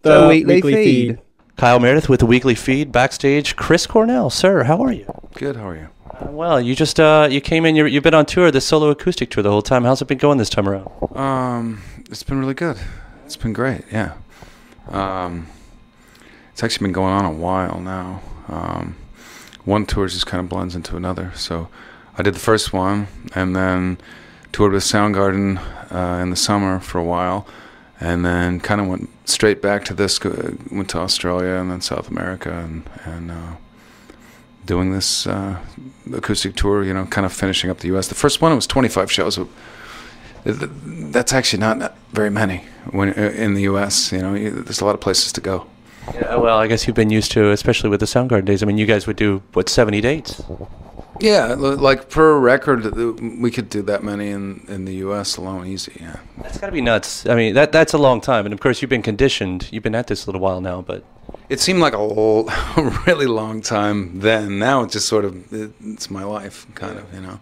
The weekly weekly feed. Kyle Meredith with the weekly feed. Backstage, Chris Cornell. Sir, how are you? Good. How are you? Well, you just you came in. You've been on tour, the solo acoustic tour, the whole time. How's it been going this time around? It's been really good. It's been great. Yeah. It's actually been going on a while now. One tour just kind of blends into another. So I did the first one, and then toured with Soundgarden in the summer for a while, and then kind of went straight back to this. Went to Australia and then South America, and doing this acoustic tour. You know, kind of finishing up the U.S. The first one, it was 25 shows. That's actually not very many when in the U.S. You know, there's a lot of places to go. Yeah, well, I guess you've been used to, especially with the Soundgarden days. I mean, you guys would do, what, 70 dates? Yeah, like per record, we could do that many in the U.S. alone, easy. Yeah, that's got to be nuts. I mean, that's a long time, and of course, you've been conditioned. You've been at this a little while now, but it seemed like a really long time then. Now it's just sort of it's my life, kind of, you know.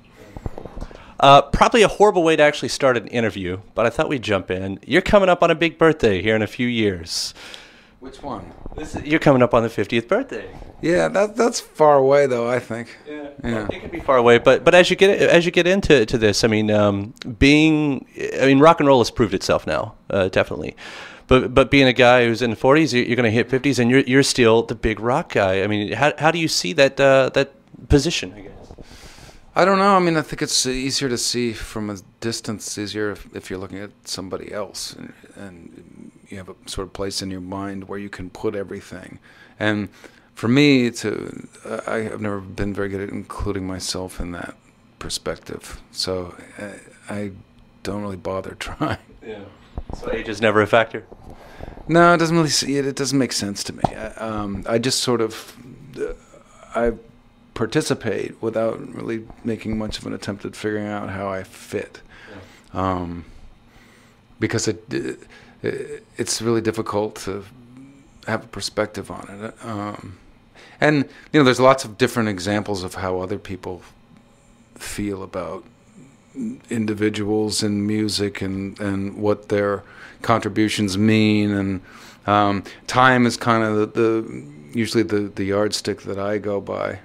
Probably a horrible way to actually start an interview, but I thought we'd jump in. You're coming up on a big birthday here in a few years. Which one? You're coming up on the 50th birthday. Yeah, that's far away though, I think. Yeah. Well, it could be far away, but as you get into this, I mean, rock and roll has proved itself now, definitely. But being a guy who's in the 40s, you're going to hit 50s, and you're still the big rock guy. I mean, how do you see that position, I guess? I don't know. I mean, I think it's easier to see from a distance, easier if you're looking at somebody else, and you have a sort of place in your mind where you can put everything. And for me, I've never been very good at including myself in that perspective. So I don't really bother trying. Yeah. So age is never a factor? No, it doesn't really see it. It doesn't make sense to me. I just sort of I participate without really making much of an attempt at figuring out how I fit. Yeah. Because it's really difficult to have a perspective on it. And, you know, there's lots of different examples of how other people feel about individuals in music and what their contributions mean. And time is kind of usually the yardstick that I go by.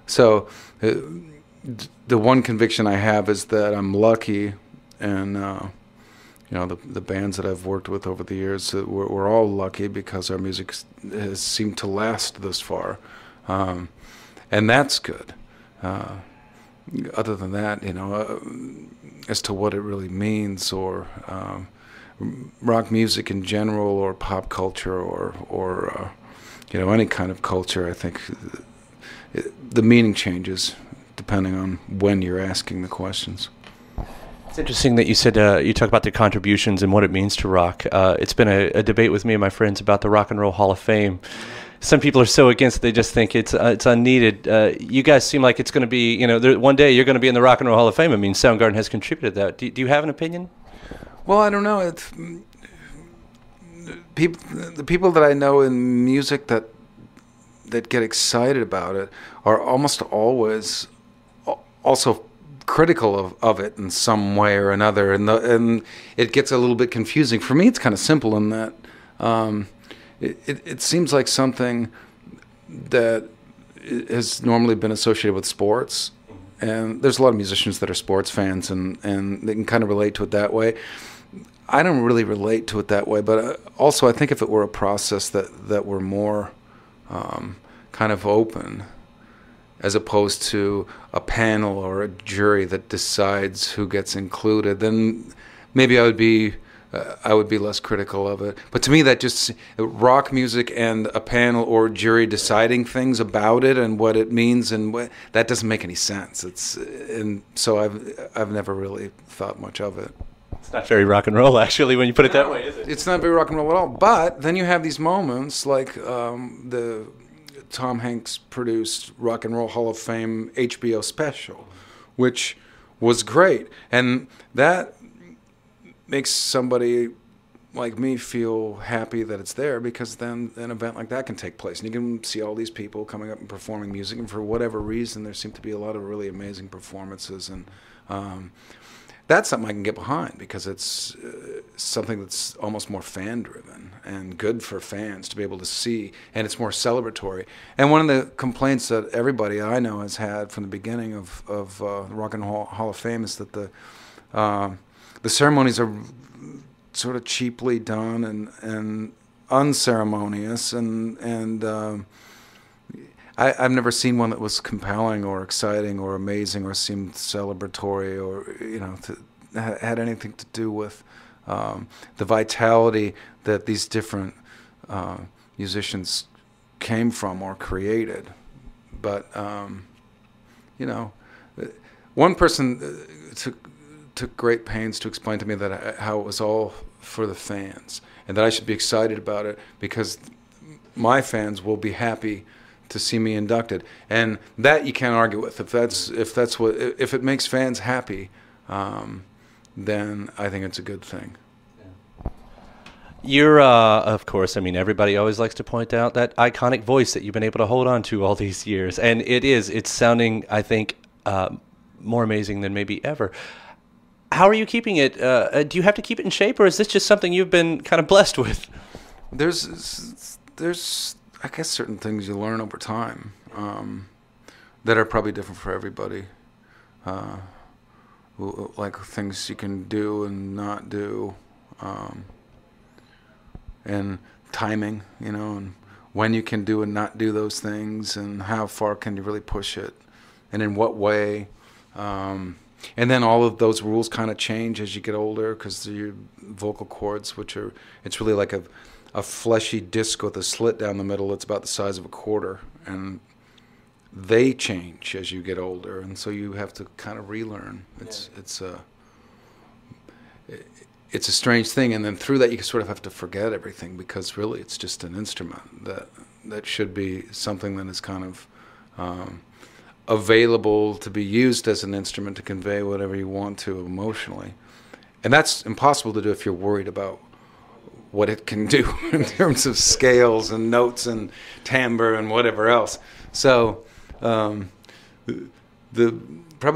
So the one conviction I have is that I'm lucky, and you know, the bands that I've worked with over the years, we're all lucky because our music has seemed to last this far, and that's good. Other than that, you know, as to what it really means, or rock music in general, or pop culture, or you know, any kind of culture, I think the meaning changes depending on when you're asking the questions. It's interesting that you said you talk about the contributions and what it means to rock. It's been a debate with me and my friends about the Rock and Roll Hall of Fame. Some people are so against it, they just think it's unneeded. You guys seem like it's going to be, you know, one day you're going to be in the Rock and Roll Hall of Fame. I mean, Soundgarden has contributed to that. Do you have an opinion? Well, I don't know. It's the people that I know in music that get excited about it are almost always also critical of it in some way or another, and it gets a little bit confusing. For me, it's kind of simple in that it seems like something that has normally been associated with sports, and there's a lot of musicians that are sports fans, and they can kind of relate to it that way. I don't really relate to it that way, but also I think if it were a process that were more kind of open, as opposed to a panel or a jury that decides who gets included, then maybe I would be less critical of it. But to me, that just rock music and a panel or jury deciding things about it and what it means, and that doesn't make any sense. And so I've never really thought much of it. It's not very rock and roll, actually, when you put it that way, is it? It's not very rock and roll at all. But then you have these moments like the Tom Hanks produced Rock and Roll Hall of Fame HBO special, which was great. And that makes somebody like me feel happy that it's there, because then an event like that can take place. And you can see all these people coming up and performing music, and for whatever reason, there seem to be a lot of really amazing performances. And that's something I can get behind, because it's something that's almost more fan-driven and good for fans to be able to see, and it's more celebratory. And one of the complaints that everybody I know has had from the beginning of the Rock and Roll Hall of Fame is that the ceremonies are sort of cheaply done and unceremonious, and I've never seen one that was compelling or exciting or amazing or seemed celebratory or had anything to do with the vitality that these different musicians came from or created. But one person took great pains to explain to me that how it was all for the fans, and that I should be excited about it because my fans will be happy to see me inducted, and that you can't argue with. If it makes fans happy, then I think it's a good thing. You're, of course, I mean, everybody always likes to point out that iconic voice that you've been able to hold on to all these years, and it's sounding, I think, more amazing than maybe ever. How are you keeping it? Do you have to keep it in shape, or is this just something you've been kind of blessed with? There's I guess certain things you learn over time that are probably different for everybody. Like things you can do and not do, and timing, and when you can do and not do those things, and how far can you really push it, and in what way. And then all of those rules kind of change as you get older, because your vocal cords, it's really like a fleshy disc with a slit down the middle that's about the size of a quarter, and they change as you get older, and so you have to kind of relearn. It's a strange thing, and then through that you sort of have to forget everything, because really it's just an instrument that should be something that is kind of available to be used as an instrument to convey whatever you want to emotionally, and that's impossible to do if you're worried about what it can do in terms of scales and notes and timbre and whatever else. So probably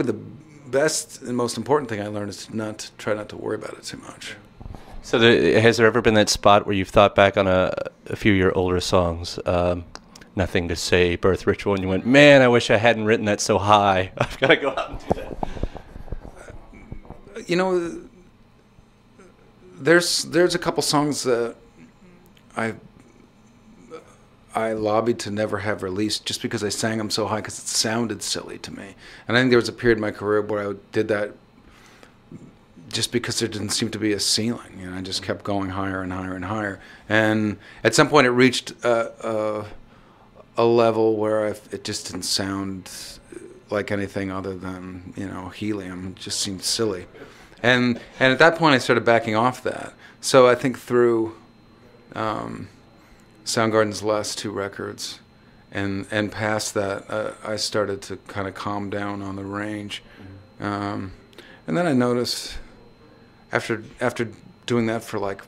the best and most important thing I learned is to try not to worry about it too much. So has there ever been that spot where you've thought back on a few of your older songs, Nothing to Say, Birth Ritual, and you went, man, I wish I hadn't written that so high. I've got to go out and do that. There's a couple songs that I lobbied to never have released just because I sang them so high, because it sounded silly to me. And I think there was a period in my career where I did that just because there didn't seem to be a ceiling. I just kept going higher and higher and higher. And at some point it reached a level where it just didn't sound like anything other than helium. It just seemed silly. And at that point, I started backing off that. So I think through Soundgarden's last two records and past that, I started to kind of calm down on the range. And then I noticed after doing that for like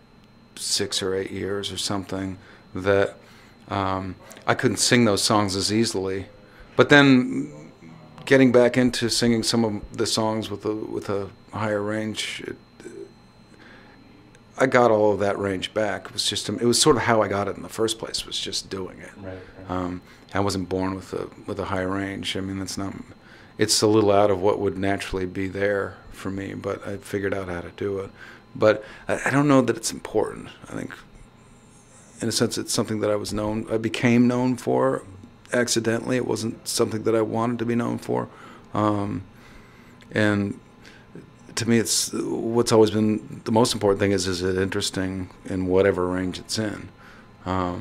6 or 8 years or something, that I couldn't sing those songs as easily. But then getting back into singing some of the songs with a higher range, I got all of that range back. It was sort of how I got it in the first place, was just doing it. Right. I wasn't born with a high range. I mean, it's a little out of what would naturally be there for me, but I figured out how to do it. But I don't know that it's important. I think, in a sense, it's something that I became known for accidentally. It wasn't something that I wanted to be known for. And to me, it's what's always been the most important thing is it interesting in whatever range it's in. I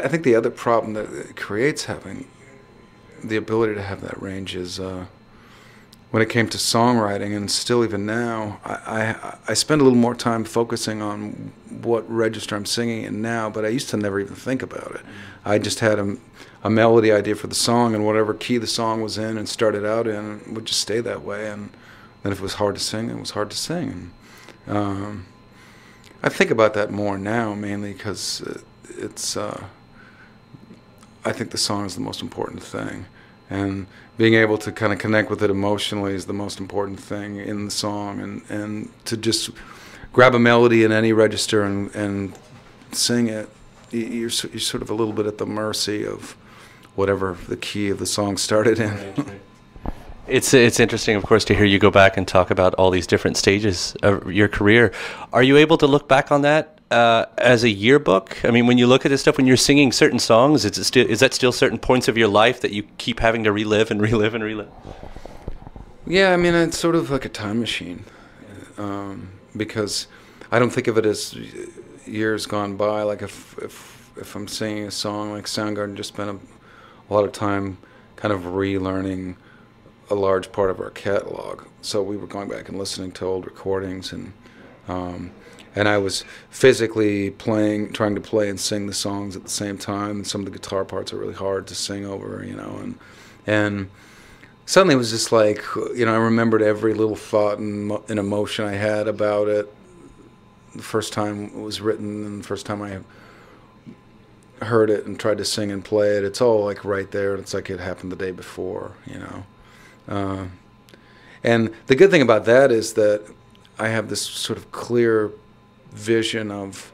think the other problem that it creates having the ability to have that range is when it came to songwriting, and still even now, I spend a little more time focusing on what register I'm singing in now, but I used to never even think about it. I just had a melody idea for the song, and whatever key the song was in and started out in would just stay that way, and then if it was hard to sing, it was hard to sing. And, I think about that more now, mainly because I think the song is the most important thing. and being able to kind of connect with it emotionally is the most important thing in the song, and to just grab a melody in any register and sing it, you're sort of a little bit at the mercy of whatever the key of the song started in. It's interesting, of course, to hear you go back and talk about all these different stages of your career. Are you able to look back on that as a yearbook? I mean, when you look at this stuff, when you're singing certain songs, is that still certain points of your life that you keep having to relive and relive and relive? Yeah, I mean, it's sort of like a time machine, because I don't think of it as years gone by. Like if I'm singing a song like Soundgarden, just spent a lot of time kind of relearning a large part of our catalog. So we were going back and listening to old recordings, and I was physically trying to play and sing the songs at the same time. And some of the guitar parts are really hard to sing over, and suddenly it was just like, I remembered every little thought and emotion I had about it the first time it was written and the first time I heard it and tried to sing and play it. It's all like right there. It's like it happened the day before, and the good thing about that is that I have this sort of clear vision of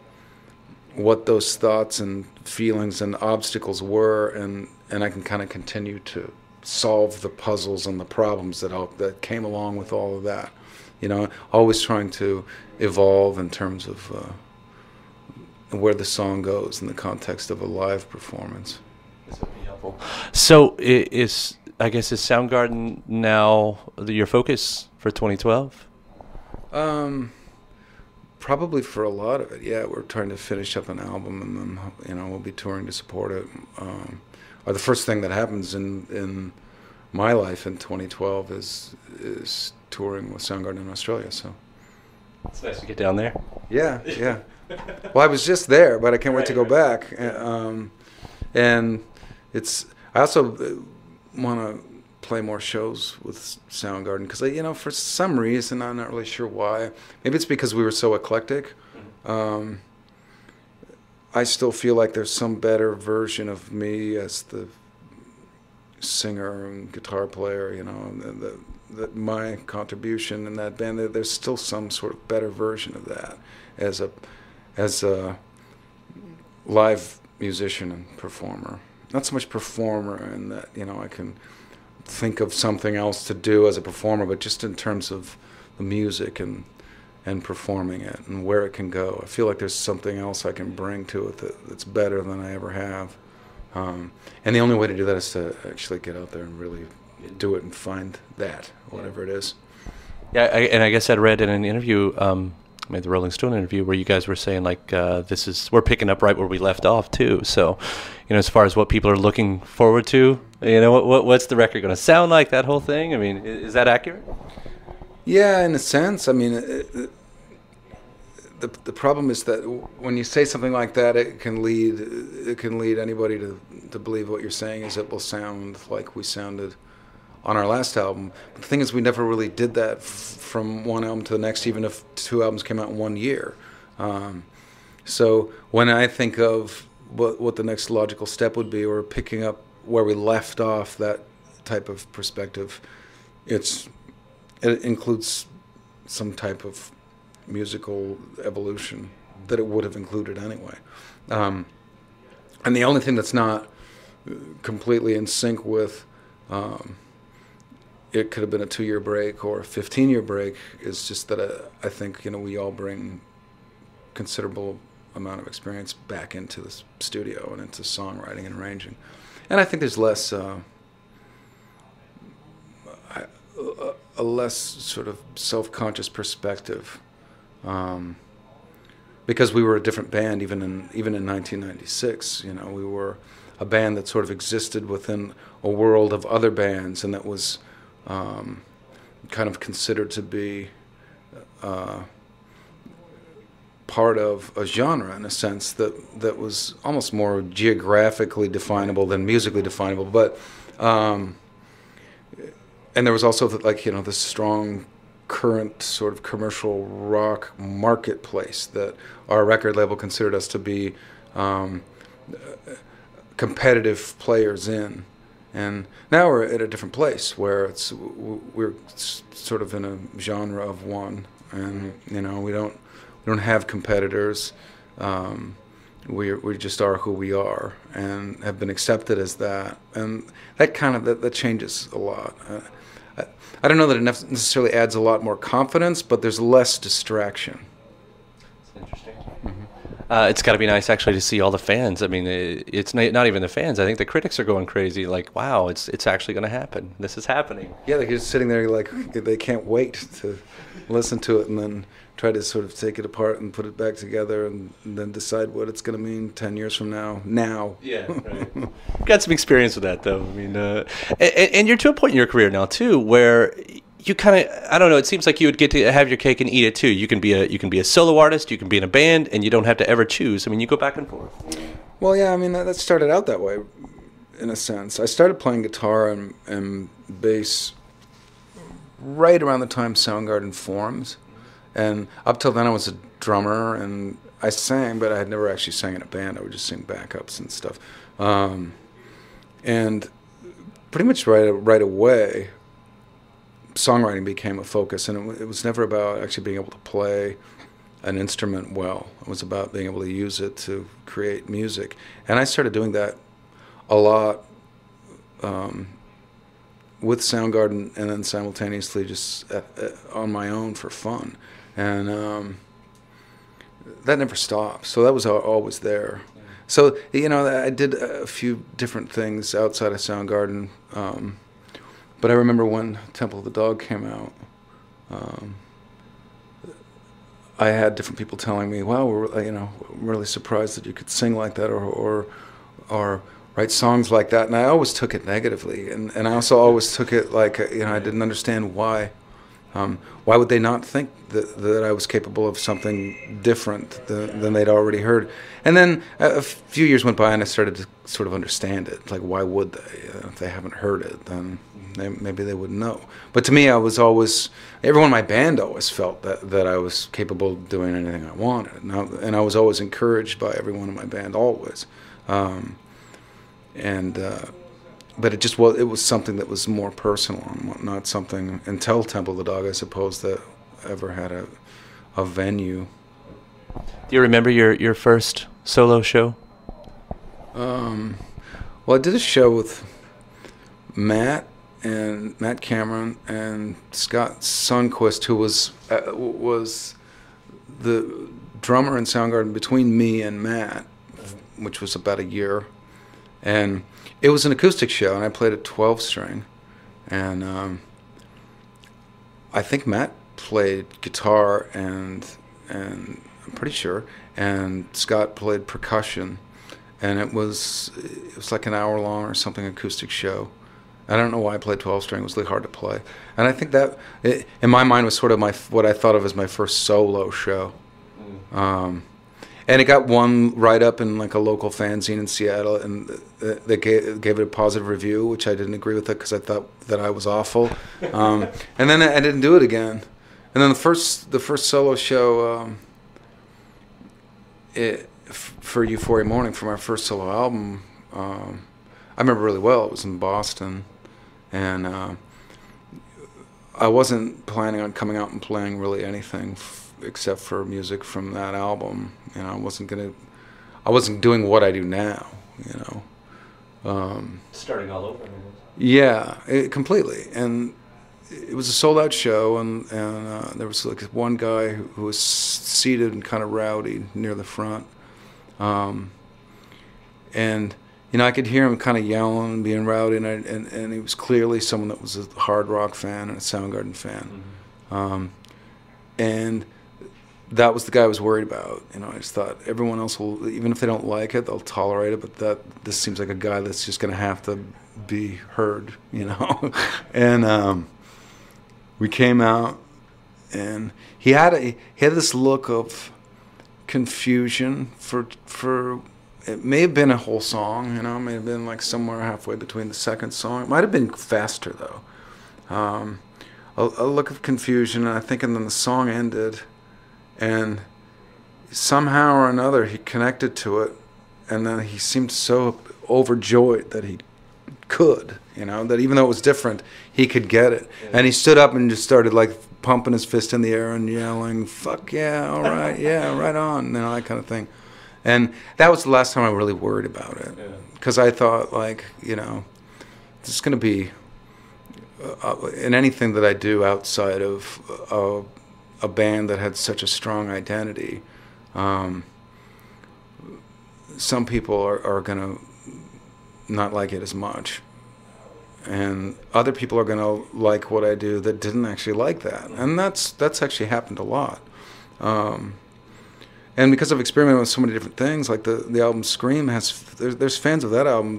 what those thoughts and feelings and obstacles were, and I can kind of continue to solve the puzzles and the problems that came along with all of that. Always trying to evolve in terms of where the song goes in the context of a live performance. This would be helpful. So I guess is Soundgarden now your focus for 2012? Probably for a lot of it, yeah. We're trying to finish up an album, and then we'll be touring to support it. Or the first thing that happens in my life in 2012 is touring with Soundgarden in Australia. So it's nice to get down there. Yeah. Well, I was just there, but I can't wait to go back. And I also want to play more shows with Soundgarden because for some reason, I'm not really sure why. Maybe it's because we were so eclectic. I still feel like there's some better version of me as the singer and guitar player, that my contribution in that band, there's still some sort of better version of that as a live musician and performer. Not so much performer in that, I can think of something else to do as a performer, but just in terms of the music and performing it and where it can go. I feel like there's something else I can bring to it that's better than I ever have. And the only way to do that is to actually get out there and really do it and find that, whatever it is. Yeah, and I guess I'd read in an interview, maybe the Rolling Stone interview, where you guys were saying like we're picking up right where we left off too. So, as far as what people are looking forward to, what's the record going to sound like? That whole thing. I mean, is that accurate? Yeah, in a sense. I mean, the problem is that when you say something like that, it can lead anybody to believe what you're saying is it will sound like we sounded on our last album. But the thing is, we never really did that from one album to the next, even if two albums came out in 1 year. So when I think of what the next logical step would be, or picking up where we left off, that type of perspective, it includes some type of musical evolution that it would have included anyway. And the only thing that's not completely in sync with it could have been a 2-year break or a 15-year break is just that I think we all bring considerable amount of experience back into the studio and into songwriting and arranging, and I think there's less a less sort of self-conscious perspective, because we were a different band even in 1996. We were a band that sort of existed within a world of other bands, and that was kind of considered to be part of a genre in a sense that was almost more geographically definable than musically definable. But and there was also the strong current sort of commercial rock marketplace that our record label considered us to be competitive players in. And now we're at a different place where we're sort of in a genre of one, and we don't have competitors. We just are who we are, and have been accepted as that, and that changes a lot. I don't know that it necessarily adds a lot more confidence, but there's less distraction. That's interesting. It's got to be nice actually to see all the fans. I mean, it's not even the fans. I think the critics are going crazy. Like, wow, it's actually going to happen. This is happening. Yeah, they're just sitting there like they can't wait to listen to it and then try to sort of take it apart and put it back together and then decide what it's going to mean 10 years from now. Yeah, right. Got some experience with that, though. I mean, and you're to a point in your career now, too, where you kind of, I don't know, it seems like you would get to have your cake and eat it, too. You can be a solo artist, you can be in a band, and you don't have to ever choose. I mean, you go back and forth. Well, yeah, I mean, that started out that way, in a sense. I started playing guitar and bass right around the time Soundgarden formed. And up till then, I was a drummer, and I sang, but I had never actually sang in a band. I would just sing backups and stuff. And pretty much right away, songwriting became a focus, and it was never about actually being able to play an instrument well. It was about being able to use it to create music. And I started doing that a lot with Soundgarden, and then simultaneously just on my own for fun. And that never stopped. So that was always there. So, I did a few different things outside of Soundgarden. But I remember when Temple of the Dog came out, I had different people telling me, "Wow, we're really surprised that you could sing like that or write songs like that." And I always took it negatively, and I also always took it like I didn't understand why. Why would they not think that I was capable of something different than they'd already heard? And then a few years went by, and I started to sort of understand it. Like, why would they? If they haven't heard it, then maybe they wouldn't know. But to me, everyone in my band always felt that I was capable of doing anything I wanted. And I was always encouraged by everyone in my band, always. But it was something that was more personal, and not something until Temple of the Dog, I suppose, that ever had a venue. Do you remember your first solo show? Well, I did a show with Matt Cameron and Scott Sundquist, who was the drummer in Soundgarden between me and Matt, which was about a year, and it was an acoustic show, and I played a 12-string, and I think Matt played guitar and I'm pretty sure, and Scott played percussion, and it was like an hour long or something acoustic show. I don't know why I played 12-string. It was really hard to play, and I think that in my mind was sort of what I thought of as my first solo show. And it got one write-up in like a local fanzine in Seattle, and they gave it a positive review, which I didn't agree with it because I thought that I was awful. And then I didn't do it again. And then the first solo show for Euphoria Morning, for my first solo album, I remember really well. It was in Boston, and I wasn't planning on coming out and playing really anything except for music from that album. I wasn't doing what I do now. Starting all over. Yeah, completely. And it was a sold-out show, and there was like one guy who was seated and kind of rowdy near the front, and I could hear him kind of yelling and being rowdy, and he was clearly someone that was a hard rock fan and a Soundgarden fan, and that was the guy I was worried about. I just thought everyone else will, even if they don't like it, they'll tolerate it. But this seems like a guy that's just going to have to be heard, And we came out, and he had this look of confusion for it may have been a whole song, it may have been like somewhere halfway between the second song. It might have been faster though. A look of confusion, and I think, and then the song ended. And somehow or another, he connected to it, and then he seemed so overjoyed that he could, you know, that even though it was different, he could get it. And he stood up and just started like pumping his fist in the air and yelling, "Fuck yeah, all right, yeah, right on," you know, that kind of thing. And that was the last time I really worried about it, because I thought, like, you know, this is going to be in anything that I do outside of a band that had such a strong identity. Some people are going to not like it as much, and other people are going to like what I do that didn't actually like that, and that's actually happened a lot. And because I've experimented with so many different things, like the album Scream there's fans of that album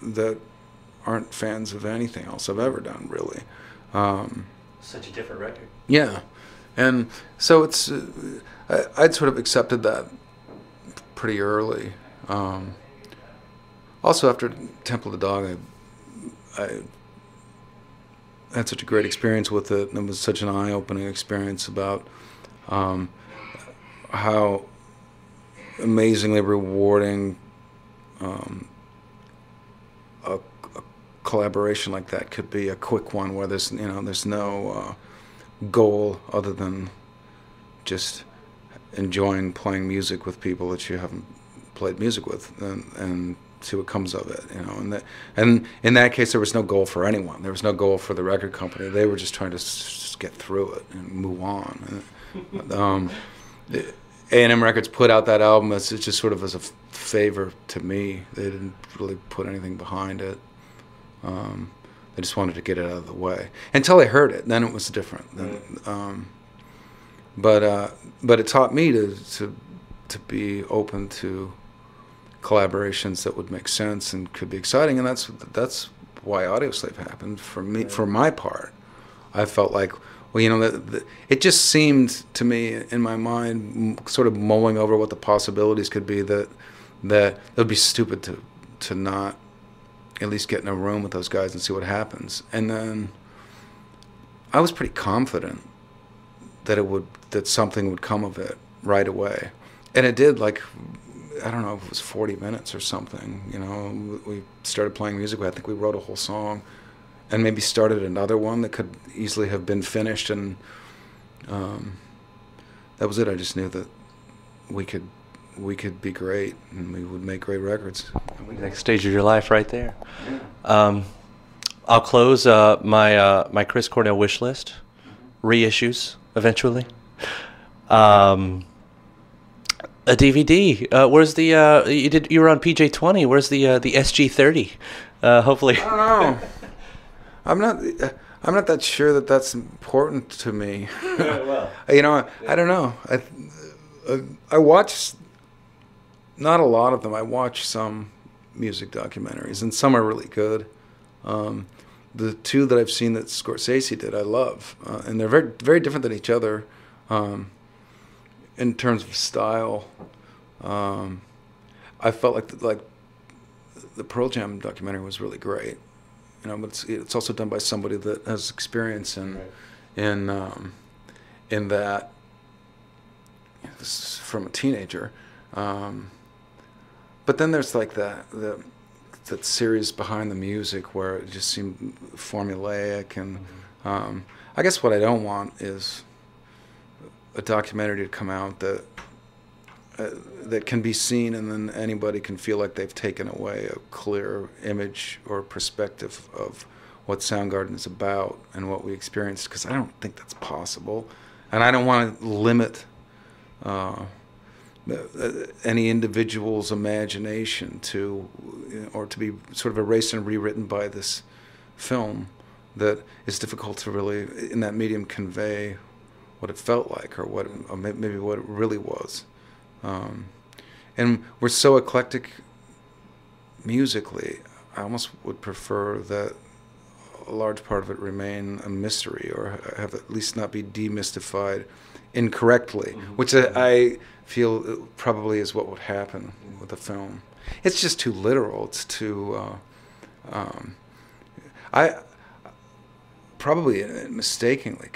that aren't fans of anything else I've ever done, really. Such a different record. Yeah, and so it's I'd sort of accepted that pretty early. Also, after Temple of the Dog, I had such a great experience with it, and it was such an eye-opening experience about how amazingly rewarding a collaboration like that could be, a quick one where there's no goal other than just enjoying playing music with people that you haven't played music with, and see what comes of it, you know. And in that case, there was no goal for anyone. There was no goal for the record company. They were just trying to get through it and move on. A&M Records put out that album as just sort of as a favor to me. They didn't really put anything behind it. They just wanted to get it out of the way until I heard it. Then it was different. But it taught me to be open to collaborations that would make sense and could be exciting, and that's why Audioslave happened for me. For my part, I felt like, well, you know, it just seemed to me in my mind, sort of mulling over what the possibilities could be, that it would be stupid to not at least get in a room with those guys and see what happens. And then I was pretty confident that something would come of it right away, and it did. Like, I don't know if it was 40 minutes or something. You know, we started playing music. I think we wrote a whole song, and maybe started another one that could easily have been finished, and that was it. I just knew that we could be great, and we would make great records. The next stage of your life, right there. I'll close my Chris Cornell wish list, reissues eventually. A DVD. Where's the you were on PJ20? Where's the SG30? Hopefully. I don't know. I'm not that sure that that's important to me. Well, you know, I don't know. I watch not a lot of them. I watch some music documentaries, and some are really good. The two that I've seen that Scorsese did, I love, and they're very, very different than each other in terms of style. I felt like the Pearl Jam documentary was really great, you know, but it's also done by somebody that has experience in that. This is from a teenager, but then there's like that series behind the music where it just seemed formulaic, and I guess what I don't want is a documentary to come out that can be seen, and then anybody can feel like they've taken away a clear image or perspective of what Soundgarden is about and what we experienced, because I don't think that's possible, and I don't want to limit any individual's imagination or to be sort of erased and rewritten by this film that is difficult to really, in that medium, convey what it felt like, or maybe what it really was. And we're so eclectic musically, I almost would prefer that a large part of it remain a mystery, or have at least not be demystified incorrectly, which I feel probably is what would happen with the film. It's just too literal. It's too... I probably mistakenly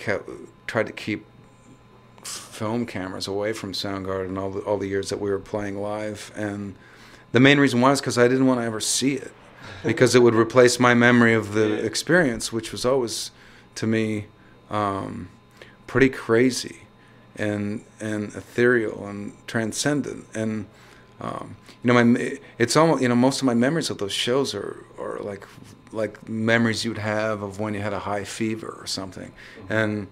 tried to keep film cameras away from Soundgarden all the years that we were playing live, and the main reason why is because I didn't want to ever see it. because it would replace my memory of the experience, which was always, to me, pretty crazy and ethereal and transcendent. And it's almost, most of my memories of those shows are like memories you'd have of when you had a high fever or something. And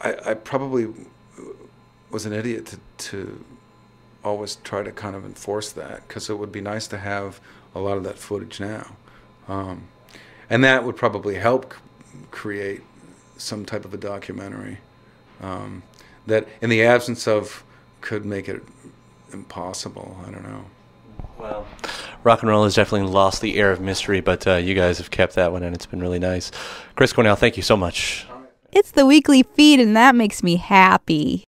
I probably was an idiot to always try to kind of enforce that, because it would be nice to have a lot of that footage now. And that would probably help create some type of a documentary that, in the absence of, could make it impossible. I don't know. Well, rock and roll has definitely lost the air of mystery, but you guys have kept that one, and it's been really nice. Chris Cornell, thank you so much. It's the weekly feed, and that makes me happy.